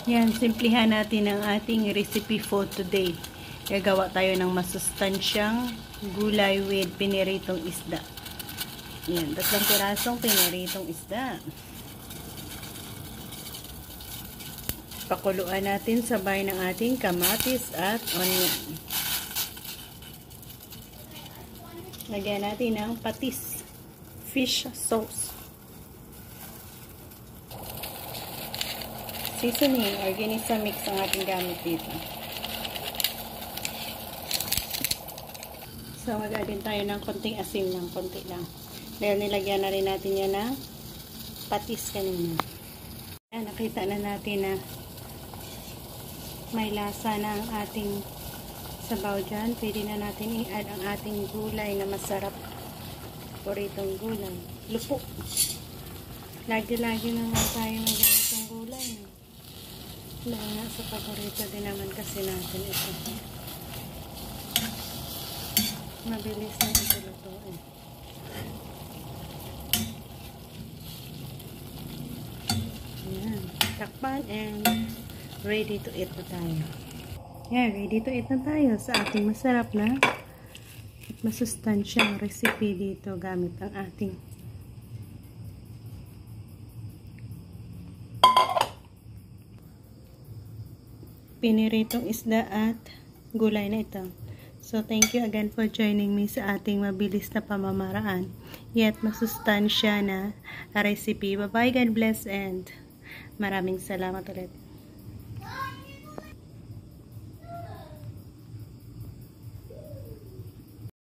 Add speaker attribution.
Speaker 1: Yan, simplihan natin ang ating recipe for today. Gagawa tayo ng masustansyang gulay with piniritong isda. Yan, 3 pirasong piniritong isda. Pakuluan natin sabay ng ating kamatis at onion. Lagyan natin ng patis, fish sauce. Seasoning or ginisa mix ang ating gamit dito. So, mag-add tayo ng konting asin lang, konti lang. Dahil nilagyan na rin natin yan ng patis kanina. Ayan, nakita na natin na may lasa na ang ating sabaw dyan. Pwede na natin i-add ang ating gulay na masarap. Paboritong gulay. Lupo. Lagi-lagi naman tayo ng ganitong gulay. Dahil nga sa paborito din naman kasi natin ito. Mabilis na ito lutuin. Ayan. Takpan and ready to eat na tayo. Ayan, ready to eat na tayo sa ating masarap na at masustansyang recipe dito gamit ang ating piniritong isda at gulay na ito. So, thank you again for joining me sa ating mabilis na pamamaraan yet masustansya na recipe. Bye-bye, God bless, and maraming salamat ulit.